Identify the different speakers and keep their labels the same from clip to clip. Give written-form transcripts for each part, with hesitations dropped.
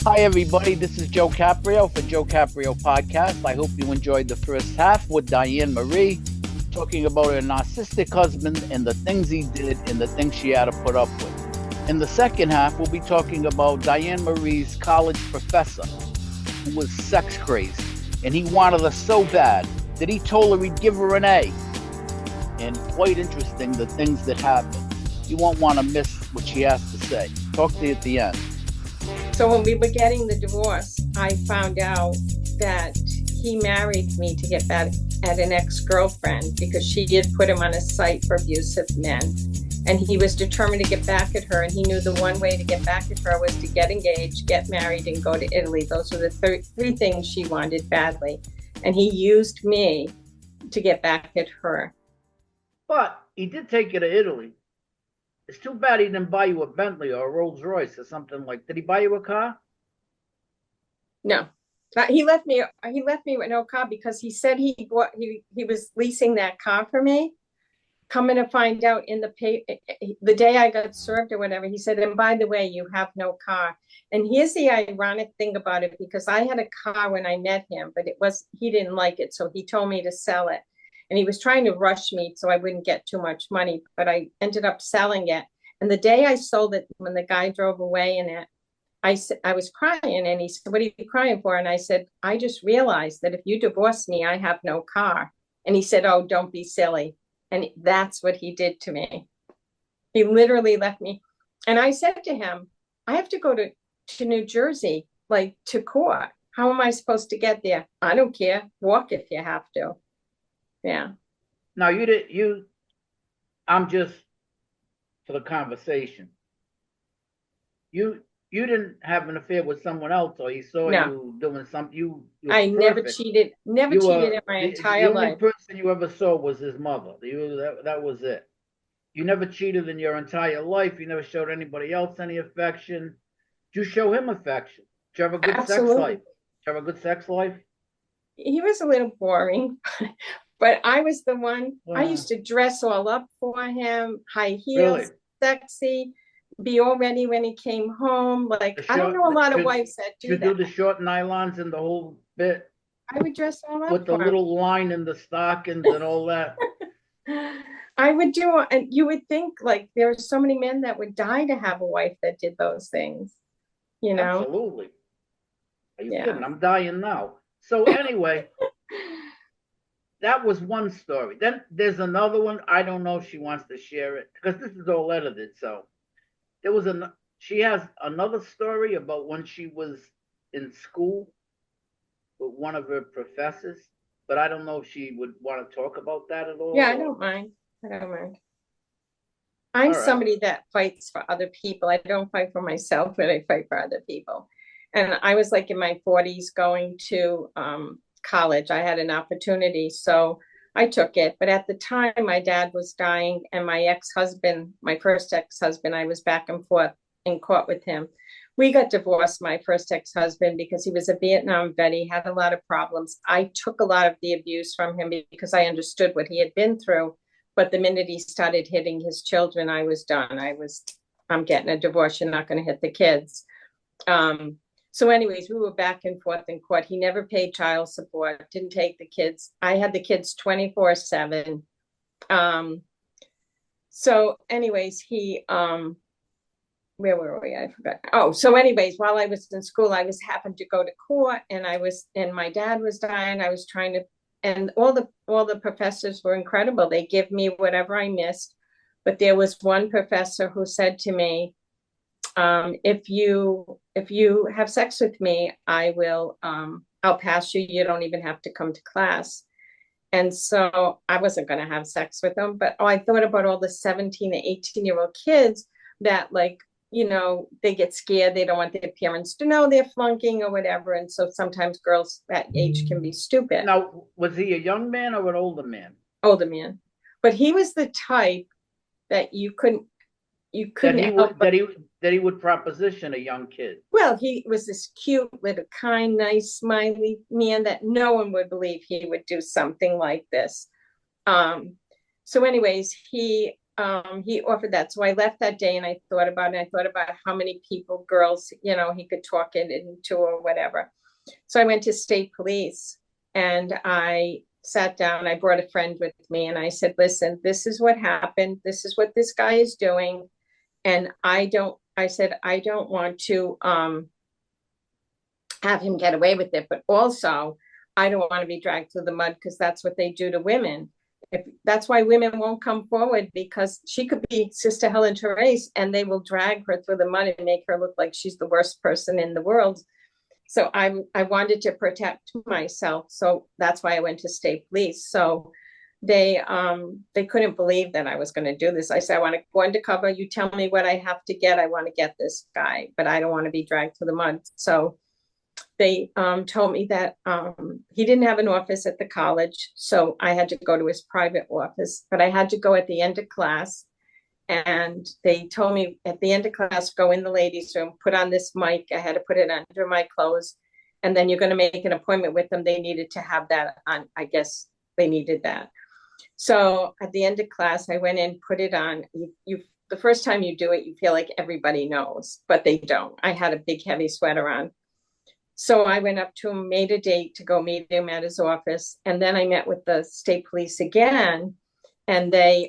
Speaker 1: Hi, everybody. This is Joe Caprio for Joe Caprio Podcast. I hope you enjoyed the first half with Diane Marie, talking about her narcissistic husband and the things he did and the things she had to put up with. In the second half, we'll be talking about Diane Marie's college professor who was sex crazy, and he wanted her so bad that he told her he'd give her an A. And quite interesting, the things that happened. You won't want to miss what she has to say. Talk to you at the end.
Speaker 2: So when we were getting the divorce, I found out that he married me to get back at an ex-girlfriend because she did put him on a site for abusive men. And he was determined to get back at her. And he knew the one way to get back at her was to get engaged, get married, and go to Italy. Those were the three things she wanted badly. And he used me to get back at her.
Speaker 1: But he did take you to Italy. It's too bad he didn't buy you a Bentley or a Rolls Royce or something like. Did he buy you a car?
Speaker 2: No, he left me with no car because he said he was leasing that car for me. Coming to find out the day I got served or whatever, he said, and by the way, you have no car. And here's the ironic thing about it, because I had a car when I met him, but he didn't like it, so he told me to sell it. And he was trying to rush me so I wouldn't get too much money, but I ended up selling it. And the day I sold it, when the guy drove away in it, I was crying, and he said, "What are you crying for?" And I said, "I just realized that if you divorce me, I have no car." And he said, "Oh, don't be silly." And that's what he did to me. He literally left me. And I said to him, "I have to go to New Jersey, like to court. How am I supposed to get there?" "I don't care. Walk if you have to." Yeah.
Speaker 1: Now I'm just for the conversation. You didn't have an affair with someone else, or he saw you doing something.
Speaker 2: I never cheated. Never cheated in my entire life.
Speaker 1: The only person you ever saw was his mother. That was it. You never cheated in your entire life. You never showed anybody else any affection. Did you show him affection? Did you have a good sex life? Did you have a good sex life?
Speaker 2: He was a little boring. But I was the one, I used to dress all up for him, high heels, sexy, be all ready when he came home. Like, I don't know a lot of wives that do that.
Speaker 1: You do the short nylons and the whole bit?
Speaker 2: I would dress all up
Speaker 1: with the little line in the stockings and all that.
Speaker 2: I would do, and you would think, like, there are so many men that would die to have a wife that did those things, you know?
Speaker 1: Absolutely. Are you kidding? I'm dying now. So anyway... That was one story. Then there's another one. I don't know if she wants to share it because this is all edited. So she has another story about when she was in school with one of her professors, but I don't know if she would want to talk about that at all.
Speaker 2: Yeah, I don't mind. I'm somebody that fights for other people. I don't fight for myself, but I fight for other people. And I was like in my 40s going to college. I had an opportunity, so I took it. But at the time, my dad was dying, and my ex-husband, my first ex-husband, I was back and forth in court with him. We got divorced, my first ex-husband, because he was a Vietnam vet. He had a lot of problems. I took a lot of the abuse from him because I understood what he had been through. But the minute he started hitting his children, I was done. I'm getting a divorce. You're not going to hit the kids. So anyways, we were back and forth in court. He never paid child support, didn't take the kids. I had the kids 24/7. So anyways, where were we? I forgot. Oh, so anyways, while I was in school, I happened to go to court, and my dad was dying. I was trying to, and all the professors were incredible. They give me whatever I missed. But there was one professor who said to me, if you have sex with me, I'll pass you. You don't even have to come to class. And so I wasn't going to have sex with him, but I thought about all the 17 and 18-year-old kids that, like, you know, they get scared. They don't want their parents to know they're flunking or whatever. And so sometimes girls that age can be stupid.
Speaker 1: Now, was he a young man or an older man?
Speaker 2: Older man. But he was the type that you couldn't
Speaker 1: that he would proposition a young kid.
Speaker 2: Well, he was this cute, little, kind, nice, smiley man that no one would believe he would do something like this. So anyways, he he offered that. So I left that day and I thought about it. I thought about how many people, girls, he could talk it into or whatever. So I went to state police and I sat down. I brought a friend with me and I said, listen, this is what happened. This is what this guy is doing. And I don't want to have him get away with it. But also, I don't want to be dragged through the mud because that's what they do to women. That's why women won't come forward, because she could be Sister Helen Therese and they will drag her through the mud and make her look like she's the worst person in the world. So I wanted to protect myself. So that's why I went to state police. So they couldn't believe that I was going to do this. I said, I want to go undercover. You tell me what I have to get. I want to get this guy, but I don't want to be dragged through the mud. So they told me that he didn't have an office at the college. So I had to go to his private office, but I had to go at the end of class. And they told me at the end of class, go in the ladies' room, put on this mic. I had to put it under my clothes. And then you're going to make an appointment with them. They needed to have that on. I guess they needed that. So at the end of class, I went in, put it on. The first time you do it, you feel like everybody knows, but they don't. I had a big, heavy sweater on. So I went up to him, made a date to go meet him at his office. And then I met with the state police again. And they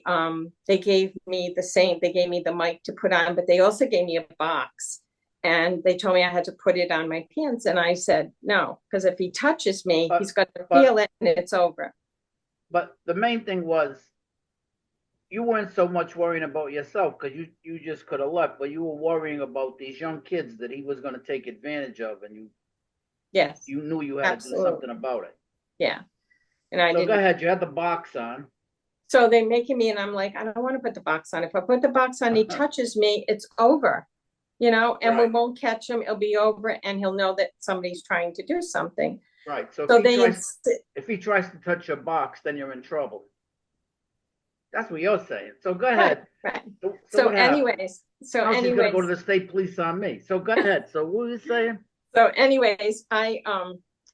Speaker 2: gave me the same. They gave me the mic to put on, but they also gave me a box. And they told me I had to put it on my pants. And I said, no, because if he touches me, he's going to feel it and it's over.
Speaker 1: But the main thing was, you weren't so much worrying about yourself because you just could have left, but you were worrying about these young kids that he was going to take advantage of, and you knew you had to do something about it.
Speaker 2: Yeah. And I
Speaker 1: didn't. Go ahead. You had the box on.
Speaker 2: So they're making me, and I'm like, I don't want to put the box on. If I put the box on, he touches me, it's over, and right. We won't catch him. It'll be over, and he'll know that somebody's trying to do something.
Speaker 1: Right. So if he tries to touch your box, then you're in trouble. That's what you're saying. So go ahead.
Speaker 2: Right. So anyways,
Speaker 1: she's gonna go to the state police on me. So go ahead. So what were you saying?
Speaker 2: So anyways, I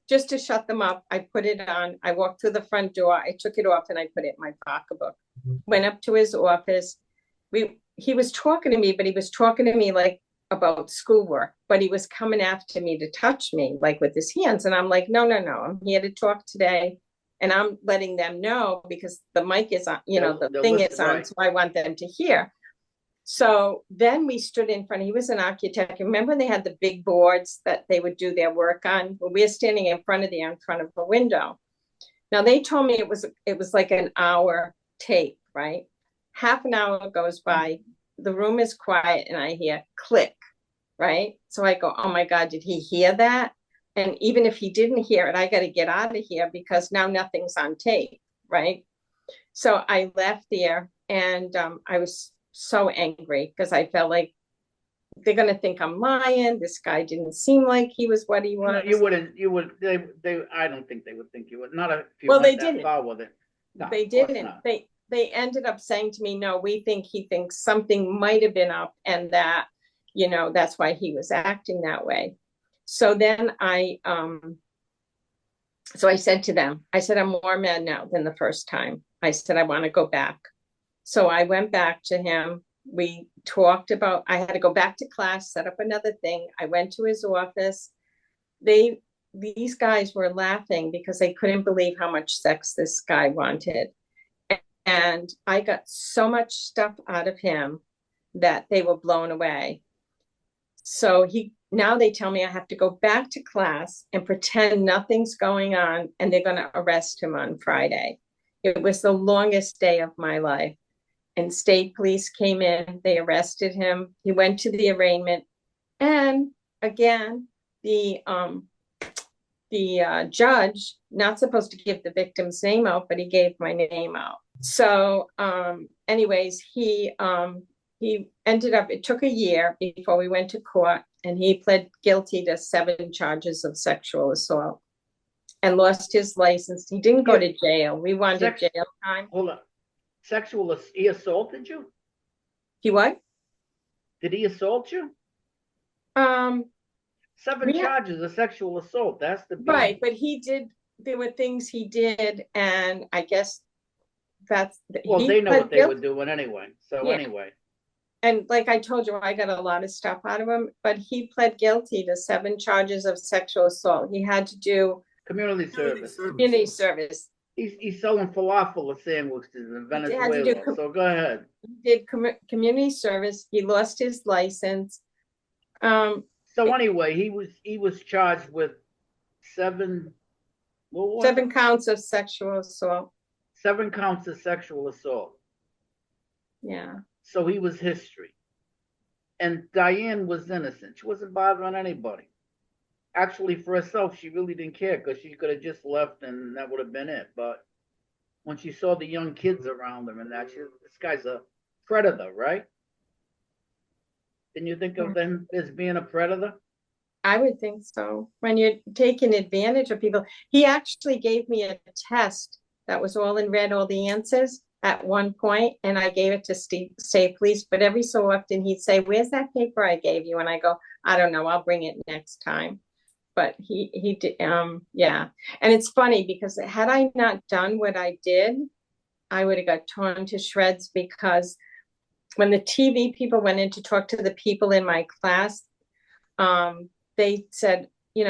Speaker 2: just to shut them up, I put it on. I walked through the front door. I took it off and I put it in my pocketbook. Went up to his office. He was talking to me, but he was talking to me like about schoolwork. But he was coming after me to touch me, like with his hands. And I'm like, no. I'm here to talk today. And I'm letting them know because the mic is on, the thing is on, right. So I want them to hear. So then we stood in front. He was an architect. Remember they had the big boards that they would do their work on? Well, we were standing in front of a window. Now they told me it was like an hour tape, right? Half an hour goes by. The room is quiet and I hear click, right? So I go, oh my God, did he hear that? And even if he didn't hear it, I got to get out of here because now nothing's on tape, right? So I left there and I was so angry because I felt like they're going to think I'm lying. This guy didn't seem like he was what he was.
Speaker 1: No, you would. I don't think they would think you would. Not if you
Speaker 2: went
Speaker 1: they
Speaker 2: that didn't.
Speaker 1: Far with it. No,
Speaker 2: they didn't. They ended up saying to me, no, we think he thinks something might have been up and that, that's why he was acting that way. So then I said to them, I'm more mad now than the first time. I said, I want to go back. So I went back to him. We talked about, I had to go back to class, set up another thing. I went to his office. These guys were laughing because they couldn't believe how much sex this guy wanted. And I got so much stuff out of him that they were blown away. So now they tell me I have to go back to class and pretend nothing's going on and they're going to arrest him on Friday. It was the longest day of my life. And state police came in, they arrested him. He went to the arraignment. And again, the judge, not supposed to give the victim's name out, but he gave my name out. So anyways, he ended up, it took a year before we went to court, and he pled guilty to 7 charges of sexual assault and lost his license. He didn't go to jail. We wanted jail time.
Speaker 1: Hold on. He assaulted you?
Speaker 2: He what?
Speaker 1: Did he assault you? 7 charges of sexual assault. That's the
Speaker 2: right, but there were things he did, and I guess
Speaker 1: Well,
Speaker 2: he
Speaker 1: they know
Speaker 2: pled
Speaker 1: what they were
Speaker 2: guilty.
Speaker 1: doing anyway. So
Speaker 2: Yeah.
Speaker 1: anyway,
Speaker 2: And like I told you, I got a lot of stuff out of him, but he pled guilty to 7 charges of sexual assault. He had to do
Speaker 1: community service.
Speaker 2: community service.
Speaker 1: He's selling falafel sandwiches in
Speaker 2: He had to do
Speaker 1: Venezuela. So go ahead.
Speaker 2: He did community service. He lost his license.
Speaker 1: So anyway, he was charged with 7
Speaker 2: 7 counts of sexual assault.
Speaker 1: 7 counts of sexual assault.
Speaker 2: Yeah.
Speaker 1: So he was history. And Diane was innocent. She wasn't bothering anybody. Actually, for herself, she really didn't care because she could have just left and that would have been it. But when she saw the young kids around her and that, this guy's a predator, right? Didn't you think of him as being a predator?
Speaker 2: I would think so. When you're taking advantage of people, he actually gave me a test that was all in red, all the answers at one point, and I gave it to state police. But every so often he'd say, "Where's that paper I gave you?" And I go, "I don't know. I'll bring it next time." But he did, yeah. And it's funny because had I not done what I did, I would have got torn to shreds, because when the TV people went in to talk to the people in my class, they said,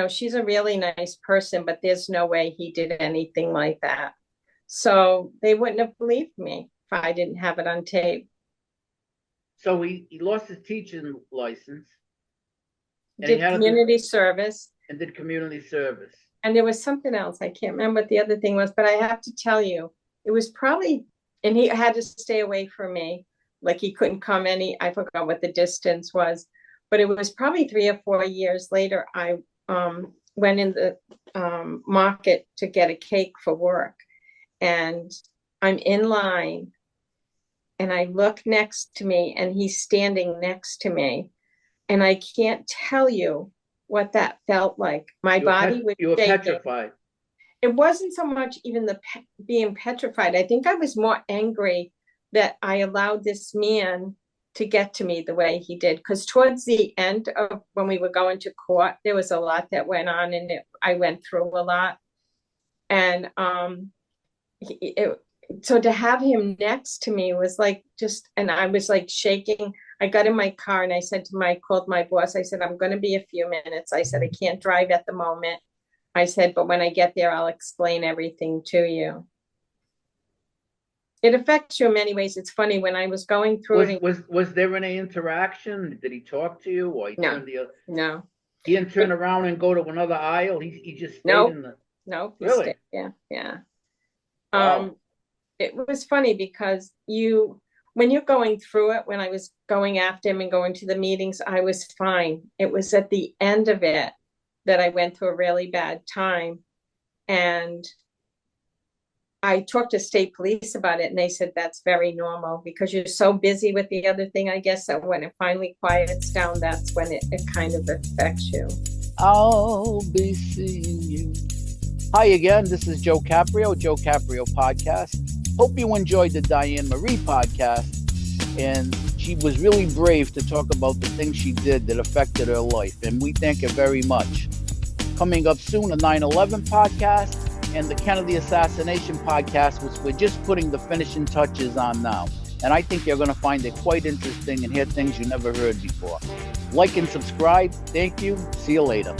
Speaker 2: she's a really nice person, but there's no way he did anything like that. So they wouldn't have believed me if I didn't have it on tape.
Speaker 1: So he lost his teaching license.
Speaker 2: Did community service.
Speaker 1: And did community service.
Speaker 2: And there was something else. I can't remember what the other thing was, but I have to tell you, it was probably, and he had to stay away from me. Like he couldn't come I forgot what the distance was, but it was probably 3 or 4 years later. I went in the market to get a cake for work, and I'm in line and I look next to me and he's standing next to me. And I can't tell you what that felt like. My body was shaking.
Speaker 1: You were petrified.
Speaker 2: It wasn't so much even the being petrified. I think I was more angry that I allowed this man to get to me the way he did. Because towards the end of when we were going to court, there was a lot that went on, and I went through a lot. And so to have him next to me was like and I was like shaking. I got in my car and I called my boss. I said, "I'm going to be a few minutes." I said, "I can't drive at the moment." I said, "But when I get there, I'll explain everything to you." It affects you in many ways. It's funny, when I was going through
Speaker 1: was there any interaction? Did he talk to you? Or
Speaker 2: No.
Speaker 1: He didn't turn around and go to another aisle. He just stayed in the.
Speaker 2: No.
Speaker 1: Really?
Speaker 2: Yeah.
Speaker 1: Wow.
Speaker 2: It was funny because when you're going through it, when I was going after him and going to the meetings, I was fine. It was at the end of it that I went through a really bad time. And I talked to state police about it, and they said that's very normal because you're so busy with the other thing, I guess, that when it finally quiets down, that's when it kind of affects you.
Speaker 1: I'll be seeing you. Hi again, this is Joe Caprio PODCAST. Hope you enjoyed the Diane Marie podcast. And she was really brave to talk about the things she did that affected her life. And we thank her very much. Coming up soon, a 9/11 podcast and the Kennedy assassination podcast, which we're just putting the finishing touches on now. And I think you're going to find it quite interesting and hear things you never heard before. Like and subscribe. Thank you. See you later.